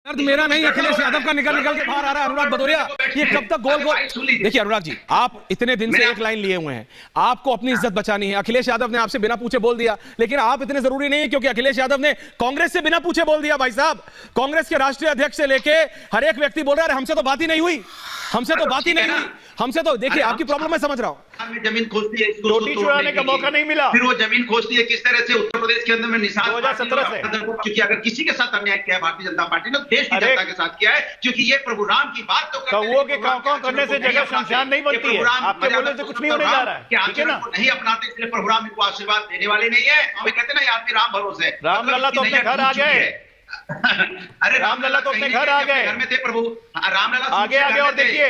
दर्द मेरा नहीं, अखिलेश यादव का निकल निकल के बाहर आ रहा है। अनुराग भदौरिया, ये कब तक गोल गोल। देखिए अनुराग जी, आप इतने दिन से एक लाइन लिए हुए हैं, आपको अपनी इज्जत बचानी है। अखिलेश यादव ने आपसे बिना पूछे बोल दिया, लेकिन आप इतने जरूरी नहीं है, क्योंकि अखिलेश यादव ने कांग्रेस से बिना पूछे बोल दिया। भाई साहब, कांग्रेस के राष्ट्रीय अध्यक्ष से लेके हर एक व्यक्ति बोल रहा है हमसे तो बात ही नहीं हुई, हमसे तो बात ही नहीं हुई, हमसे तो। देखिए आपकी प्रॉब्लम मैं समझ रहा हूं। जमीन खोजती है, रोटी चुराने का मौका नहीं मिला, फिर वो जमीन खोजती है किस तरह से उत्तर प्रदेश के अंदर में निशान 2017 से। क्योंकि अगर किसी के साथ अन्याय किया है भारतीय जनता पार्टी ने, देश की जनता के साथ किया है, क्योंकि ये प्रभु राम की बात तो कौओं के कांव करने से जगह शमशान नहीं बनती है। आपके बोलने से कुछ नहीं होने जा रहा है, ठीक है ना? नहीं अपनाते, इसलिए प्रभु राम इनको आशीर्वाद देने वाले नहीं है। वे कहते ना आदमी राम भरोसे, रामलला तो अपने घर आ गए। अरे रामलला तो अपने घर आ गए, घर में थे प्रभु रामलला, आगे आगे और देखिए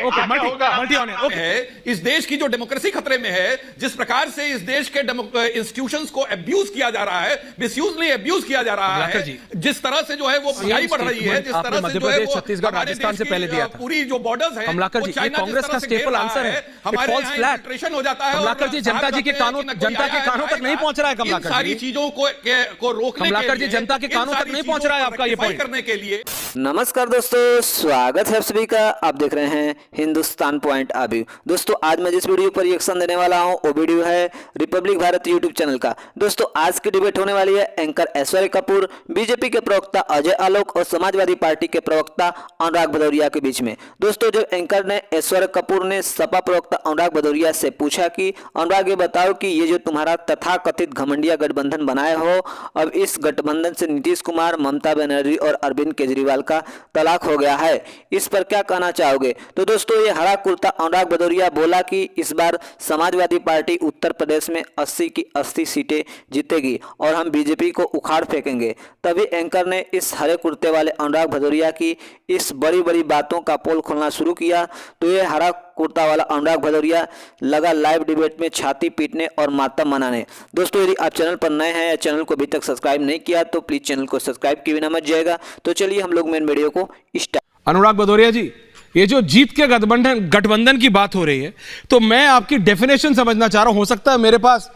इस देश की जो डेमोक्रेसी खतरे में है, जिस प्रकार से इस देश के इंस्टीट्यूशंस को अब्यूज किया जा रहा है, मिसयूज नहीं अब्यूज किया जा रहा है, जिस तरह से जो है वो महंगाई बढ़ रही है, जिस तरह से जो है वो छत्तीसगढ़ राजस्थान से पहले दिया था, पूरी जो बॉर्डर्स है, कमलाकर जी, ये कांग्रेस का स्टेपल आंसर है, हमारे फॉल्स फ्लैट हो जाता है। कमलाकर जी, जनता जी के कानों, जनता के कानों तक नहीं पहुंच रहा है। कमलाकर जी, सारी चीजों को रोकने, कमलाकर जी, जनता के कानों तक नहीं पहुंच रहा है आपका ये पॉइंट करने के लिए। नमस्कार दोस्तों, स्वागत है आप सभी का। आप देख रहे हैं हिंदुस्तान पॉइंट अभी। दोस्तों आज मैं जिस वीडियो पर रिएक्शन देने वाला हूं वो वीडियो है रिपब्लिक भारत यूट्यूब चैनल का। दोस्तों आज की डिबेट होने वाली है एंकर ऐश्वर्य कपूर, बीजेपी के प्रवक्ता अजय आलोक और समाजवादी पार्टी के प्रवक्ता अनुराग भदौरिया के बीच में। दोस्तों जब एंकर ने ऐश्वर्य कपूर ने सपा प्रवक्ता अनुराग भदौरिया से पूछा कि अनुराग ये बताओ कि ये जो तुम्हारा तथाकथित घमंडिया गठबंधन बनाए हो, अब इस गठबंधन से नीतीश कुमार, ममता बनर्जी और अरविंद केजरीवाल का तलाक हो गया है, इस पर क्या कहना चाहोगे? तो दोस्तों ये हरा कुर्ता अनुराग भदौरिया बोला कि इस बार समाजवादी पार्टी उत्तर प्रदेश में 80 की 80 सीटें जीतेगी और हम बीजेपी को उखाड़ फेंकेंगे। तभी एंकर ने इस हरे कुर्ते वाले अनुराग भदौरिया की इस बड़ी बड़ी बातों का पोल खोलना शुरू किया। तो ये हरा कुर्ता वाला अनुराग भदौरिया लगा लाइव डिबेट में छाती पीटने और मातम मनाने। दोस्तों यदि आप चैनल पर नए हैं या चैनल को अभी तक सब्सक्राइब नहीं किया तो प्लीज चैनल को सब्सक्राइब किए बिना मत जाएगा। तो चलिए हम लोग मेन वीडियो को स्टार्ट। अनुराग भदौरिया जी, ये जो जीत के गठबंधन की बात हो रही है, तो मैं आपकी डेफिनेशन समझना चाह रहा हूं। हो सकता है मेरे पास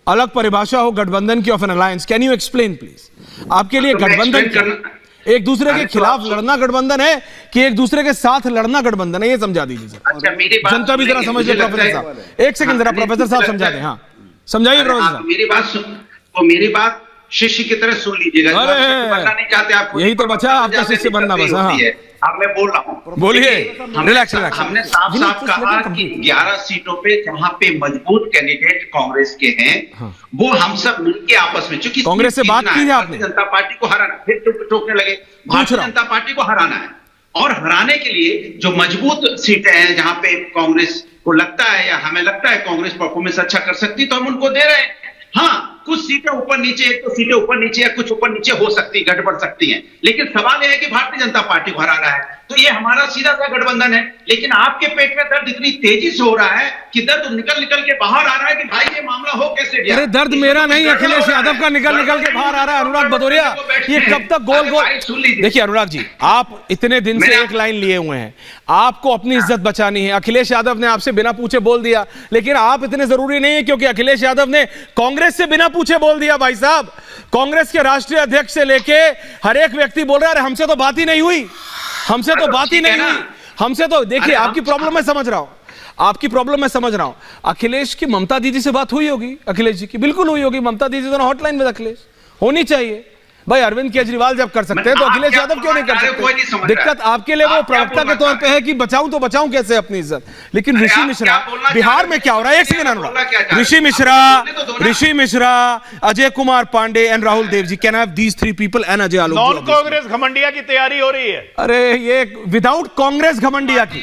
अलग परिभाषा हो गठबंधन की, of N alliance. Can you explain please? आपके लिए गठबंधन एक दूसरे के खिलाफ लड़ना गठबंधन है कि एक दूसरे के साथ लड़ना गठबंधन है? ये समझा दीजिए सर, जनता भी जरा समझ ले। प्रोफेसर साहब एक सेकंड जरा प्रोफेसर साहब समझा दें। हाँ समझाइए प्रोफेसर साहब। मेरी बात शिष्य की तरह सुन लीजिएगा। बनना नहीं चाहते आप, यही तो बचा आपका शिष्य बनना बस। हाँ अब मैं बोल रहा हूँ, बोलिए। रिलैक्स। हमने साफ साफ कहा कि 11 सीटों पे जहां पे मजबूत कैंडिडेट कांग्रेस के हैं, वो हम सब मिलके आपस में, चूंकि कांग्रेस से बात की है आपने, जनता पार्टी को हराना, फिर टोकने लगे, भारतीय जनता पार्टी को हराना है। और हराने के लिए जो मजबूत सीटें हैं जहां पे कांग्रेस को लगता है या हमें लगता है कांग्रेस परफॉर्मेंस अच्छा कर सकती, तो हम उनको दे रहे हैं। हाँ कुछ सीटें ऊपर नीचे, एक तो सीटें ऊपर नीचे या कुछ ऊपर नीचे हो सकती है, घट बढ़ सकती हैं, लेकिन सवाल यह है कि भारतीय जनता पार्टी को हरा रहा है, तो ये हमारा सीधा सा गठबंधन है। लेकिन आपके पेट में दर्द इतनी तेजी से हो रहा है कि दर्द निकल निकल के बाहर आ रहा है कि भाई ये मामला हो कैसे गया। अरे दर्द मेरा नहीं, अखिलेश यादव का निकल निकल के बाहर आ रहा है। अनुराग भदौरिया, ये कब तक गोल गोल। देखिए अनुराग जी, आप इतने दिन से एक लाइन लिए हुए हैं, आपको अपनी इज्जत बचानी है। अखिलेश यादव ने आपसे बिना पूछे बोल दिया, लेकिन आप इतने जरूरी नहीं है, क्योंकि अखिलेश यादव ने कांग्रेस से बिना पूछे बोल दिया। भाई साहब, कांग्रेस के राष्ट्रीय अध्यक्ष से लेके हर एक व्यक्ति बोल रहा है हमसे तो बात ही नहीं हुई, हमसे तो बात ही नहीं हुई, हमसे तो। देखिए आपकी प्रॉब्लम मैं समझ रहा हूं, आपकी प्रॉब्लम मैं समझ रहा हूं। अखिलेश की ममता दीदी से बात हुई होगी, अखिलेश जी की बिल्कुल हुई होगी। ममता दीदी दोनों हॉटलाइन में अखिलेश होनी चाहिए। भाई अरविंद केजरीवाल जब कर सकते हैं तो अखिलेश यादव क्यों नहीं कर सकते? दिक्कत आपके लिए वो प्रवक्ता के तौर पे है कि बचाऊं तो बचाऊं कैसे अपनी इज्जत। लेकिन ऋषि मिश्रा, बिहार में क्या हो रहा है? एक second Anurag. Rishi Mishra, Ajay Kumar Pandey and Rahul Dev ji, can have these 3 people and Ajay Alok. Non Congress घमंडिया की तैयारी हो रही है। अरे ये विदाउट कांग्रेस घमंडिया की,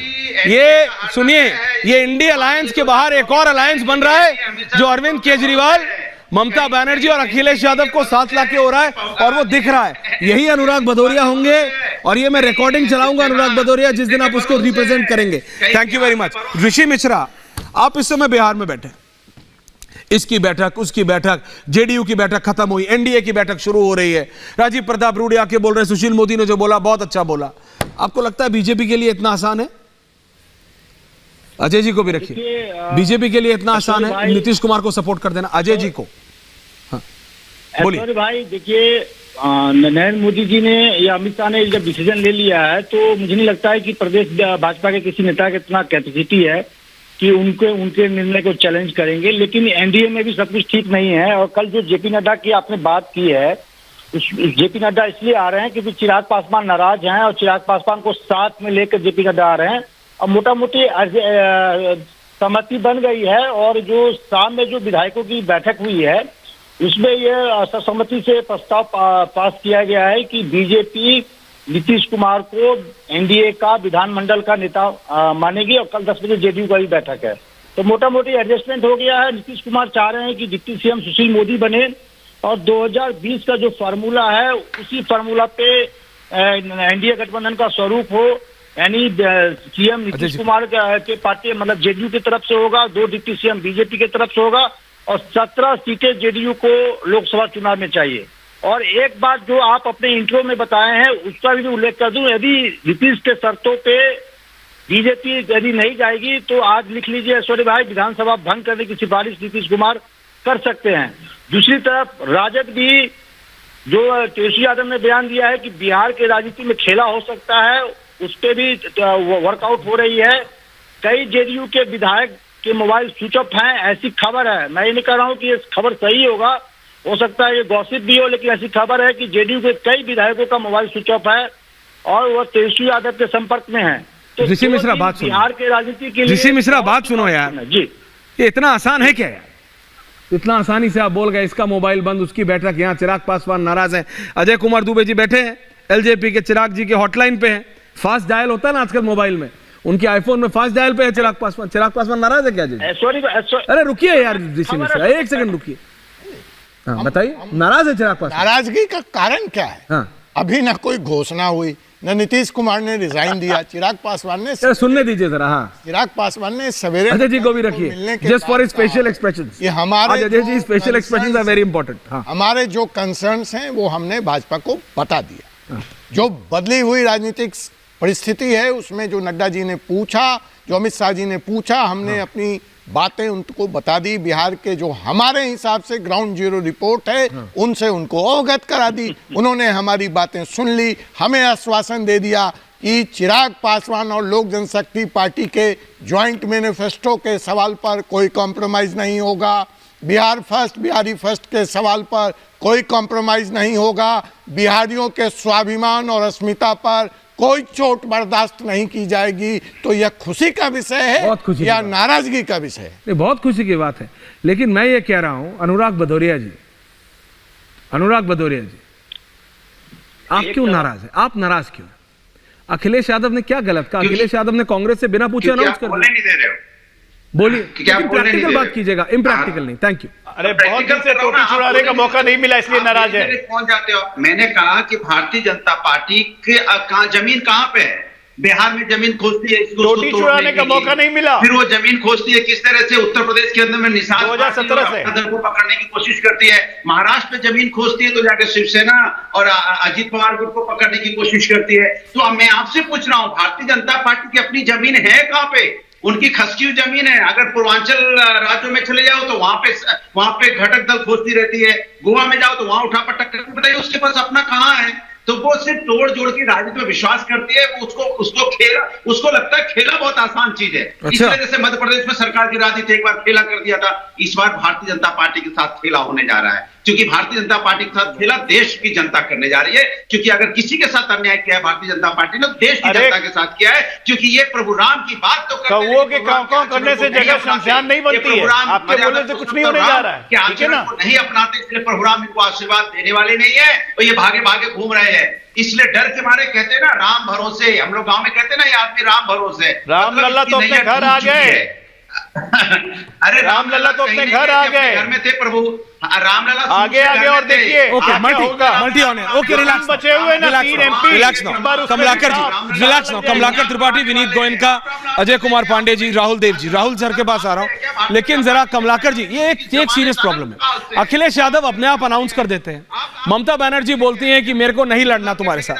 ये सुनिए, ये इंडिया अलायंस के बाहर एक और अलायंस बन रहा है जो अरविंद केजरीवाल, ममता बनर्जी और अखिलेश यादव को साथ लाके हो रहा है, और वो दिख रहा है। यही अनुराग भदौरिया होंगे, और ये मैं रिकॉर्डिंग चलाऊंगा अनुराग भदौरिया जिस दिन आप उसको रिप्रेजेंट करेंगे। Thank you very much. Rishi Mishra, आप इस समय बिहार में बैठे, इसकी बैठक, उसकी बैठक, जेडीयू की बैठक खत्म हुई, एनडीए की बैठक शुरू हो रही है। राजीव प्रताप रूडी आके बोल रहे हैं सुशील मोदी ने जो बोला बहुत अच्छा बोला। आपको लगता है बीजेपी के लिए इतना आसान है? अजय जी को भी रखिए, बीजेपी के लिए इतना आसान है नीतीश कुमार को सपोर्ट कर देना? अजय जी को बोलिए। भाई देखिए, नरेंद्र मोदी जी ने या अमित शाह ने जब डिसीजन ले लिया है तो मुझे नहीं लगता है कि प्रदेश भाजपा के किसी नेता के इतना कैपेसिटी है कि उनके निर्णय को चैलेंज करेंगे। लेकिन एनडीए में भी सब कुछ ठीक नहीं है। और कल जो जेपी नड्डा की आपने बात की है, जेपी नड्डा इसलिए आ रहे हैं क्योंकि चिराग पासवान नाराज हैं और चिराग पासवान को साथ में लेकर जेपी नड्डा आ रहे हैं और मोटा मोटी सहमति बन गई है। और जो शाम में जो विधायकों की बैठक हुई है उसमें यह सर्वसम्मति से प्रस्ताव पास किया गया है कि बीजेपी नीतीश कुमार को एनडीए का विधानमंडल का नेता मानेगी और कल 10 बजे जेडीयू का भी बैठक है। तो मोटा मोटी एडजस्टमेंट हो गया है। नीतीश कुमार चाह रहे हैं कि डिप्टी सीएम सुशील मोदी बने और 2020 का जो फार्मूला है उसी फार्मूला पे एनडीए गठबंधन का स्वरूप हो, यानी सीएम नीतीश कुमार के पार्टी मतलब जेडीयू की तरफ से होगा, 2 डिप्टी सीएम बीजेपी की तरफ से होगा और 17 सीटें जेडीयू को लोकसभा चुनाव में चाहिए। और एक बात जो आप अपने इंट्रो में बताए हैं उसका भी उल्लेख कर दूं, यदि नीतीश के शर्तों पे बीजेपी यदि नहीं जाएगी तो आज लिख लीजिए ऐश्वर्य भाई, विधानसभा भंग करने की सिफारिश नीतीश कुमार कर सकते हैं। दूसरी तरफ राजद भी, जो तेजस्वी यादव ने बयान दिया है कि बिहार के राजनीति में खेला हो सकता है, उस पर भी वर्कआउट हो रही है। कई जेडीयू के विधायक के मोबाइल स्विच ऑफ हैं, ऐसी खबर है। मैं ये नहीं कह रहा हूँ कि ये खबर सही होगा, हो सकता है ये गॉसिप भी हो, लेकिन ऐसी खबर है कि जेडीयू के कई विधायकों का मोबाइल स्विच ऑफ है और वह तेजस्वी यादव के संपर्क में है। तो ऋषि मिश्रा बात सुनो, बिहार के राजनीति के लिए ऋषि मिश्रा बात सुनो यार जी, ये इतना आसान है क्या यार? इतना आसानी से आप बोल गए इसका मोबाइल बंद, उसकी बैठक, यहाँ चिराग पासवान नाराज हैं, अजय कुमार दुबे जी बैठे हैं एलजेपी के, चिराग जी के हॉटलाइन पे हैं, फास्ट डायल होता है ना आजकल मोबाइल में, उनके आईफोन में फास्ट डायल पे है चिराग पासवान नाराज है क्या जी? अरे रुकिए यार ऋषि मिश्रा, एक सेकंड रुकिए, हाँ बताइए, नाराज है चिराग पासवान? नाराजगी का कारण क्या है? हाँ अभी ना कोई घोषणा हुई, न नीतीश कुमार ने रिजाइन दिया, चिराग पासवान ने सुनने दीजिए जरा। हाँ चिराग पासवान ने सवेरे अजय जी को भी रखिए, जस्ट फॉर स्पेशल एक्सप्रेशंस। ये हमारे Ajay ji special expressions are very important. हाँ हमारे जो कंसर्न्स हैं वो हमने भाजपा को बता दिया। जो बदली हुई राजनीतिक परिस्थिति है उसमें जो नड्डा जी ने पूछा, जो अमित शाह जी ने पूछा, हमने अपनी बातें उनको बता दी। बिहार के जो हमारे हिसाब से ग्राउंड जीरो रिपोर्ट है उनसे उनको अवगत करा दी। उन्होंने हमारी बातें सुन ली, हमें आश्वासन दे दिया कि चिराग पासवान और लोक जनशक्ति पार्टी के ज्वाइंट मैनिफेस्टो के सवाल पर कोई कॉम्प्रोमाइज नहीं होगा, बिहार फर्स्ट, बिहारी फर्स्ट के सवाल पर कोई कॉम्प्रोमाइज नहीं होगा, बिहारियों के स्वाभिमान और अस्मिता पर कोई चोट बर्दाश्त नहीं की जाएगी। तो यह खुशी का विषय है या नाराजगी का विषय है? नहीं, बहुत खुशी की बात है। लेकिन मैं ये कह रहा हूं अनुराग भदौरिया जी, आप क्यों नाराज हैं? आप नाराज क्यों? अखिलेश यादव ने क्या गलत कहा? अखिलेश यादव ने कांग्रेस से बिना पूछे अनाउंस कर दिया। बोलिए, प्रैक्टिकल बात कीजिएगा, इम्प्रैक्टिकल नहीं। Thank you. अरे बहुत दिन से टोटी छुड़ाने का मौका नहीं मिला इसलिए नाराज है। पहुंच जाते हो। मैंने कहा कि भारतीय जनता पार्टी के जमीन कहां पे है? बिहार में जमीन खोजती है, टोटी छुड़ाने का मौका नहीं मिला, फिर वो जमीन खोजती है किस तरह से उत्तर प्रदेश के अंदर में निषाद 2017 से को पकड़ने की कोशिश करती है, महाराष्ट्र में जमीन खोजती है तो जाकर शिवसेना और अजीत पवार गुट को पकड़ने की कोशिश करती है। तो अब मैं आपसे पूछ रहा हूं, भारतीय जनता पार्टी की अपनी जमीन है कहां पे? उनकी खसकी हुई जमीन है। अगर पूर्वांचल राज्यों में चले जाओ तो वहां पे घटक दल खोजती रहती है, गोवा में जाओ तो वहां उठा पटक, बताइए उसके पास अपना कहां है? तो वो सिर्फ तोड़ जोड़ की राजनीति में विश्वास करती है। उसको लगता है खेला बहुत आसान चीज है। अच्छा। इस वजह से मध्य प्रदेश में सरकार की राजनीति एक बार खेला कर दिया था, इस बार भारतीय जनता पार्टी के साथ खेला होने जा रहा है। क्योंकि भारतीय जनता पार्टी के साथ खेला देश की जनता करने जा रही है। क्योंकि अगर किसी के साथ अन्याय किया है भारतीय जनता पार्टी ने, देश की जनता के साथ किया है। क्योंकि ये प्रभु राम की बात तो कौओं के कांव करने से जगह शमशान नहीं बनती है। आपके बोलने से कुछ नहीं होने जा रहा है, ठीक है ना? नहीं अपनाते इसलिए प्रभु राम इनको आशीर्वाद देने वाले नहीं है और ये भागे भागे घूम रहे हैं। इसलिए डर के मारे कहते हैं ना राम भरोसे, हम लोग गांव में कहते हैं ना ये आदमी राम भरोसे। राम लल्ला तो अपने घर आ गए। अरे राम लल्ला तो अपने घर आ गए, घर में थे प्रभु रामलला। आगे और देखिए ओके, मल्टी ऑन है। ओके, रिलैक्स, बचे हुए ना 3 MP, रिलैक्स नाउ। कमलाकर जी, रिलैक्स नाउ। कमलाकर त्रिपाठी, विनीत गोयनका, अजय कुमार पांडे जी, राहुल देव जी, राहुल सर के पास आ रहा हूं। लेकिन जरा कमलाकर जी, ये एक सीरियस प्रॉब्लम है। अखिलेश यादव अपने आप अनाउंस कर देते हैं, ममता बनर्जी बोलती हैं कि मेरे को नहीं लड़ना तुम्हारे साथ,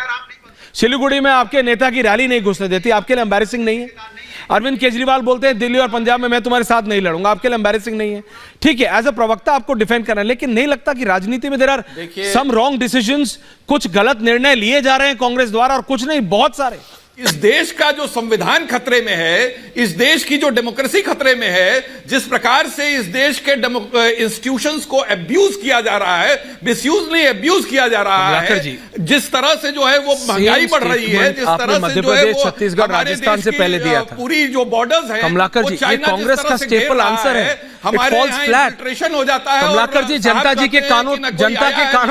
सिलीगुड़ी में आपके नेता की रैली नहीं घुसने देती, आपके लिए एम्बैरेसिंग नहीं है? अरविंद केजरीवाल बोलते हैं दिल्ली और पंजाब में मैं तुम्हारे साथ नहीं लड़ूंगा, आपके लिए एम्बैरेसिंग नहीं है? ठीक है, एज अ प्रवक्ता आपको डिफेंड करना है, लेकिन नहीं लगता कि राजनीति में there are some wrong decisions, कुछ गलत निर्णय लिए जा रहे हैं कांग्रेस द्वारा, और कुछ नहीं, बहुत सारे? इस देश का जो संविधान खतरे में है, इस देश की जो डेमोक्रेसी खतरे में है, जिस प्रकार से इस देश के इंस्टीट्यूशंस को अब्यूज किया जा रहा है, मिसयूज नहीं अब्यूज किया जा रहा है, जिस तरह से जो है वो महंगाई बढ़ रही है, जिस तरह से जो है वो छत्तीसगढ़ राजस्थान से पहले दिया था, पूरी जो बॉर्डर्स है कमलाकर जी, ये कांग्रेस का स्टेपल आंसर है, हमारे इन्फिल्ट्रेशन हो जाता है। कमलाकर जी, जनता जी के कानों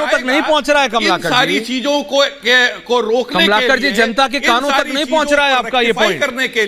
तक नहीं पहुंच रहा है कमलाकर जी, सारी चीजों को रोकने, कमलाकर जी, जनता के कानों तक नहीं पहुंच रहा है आपका ये पॉइंट करने के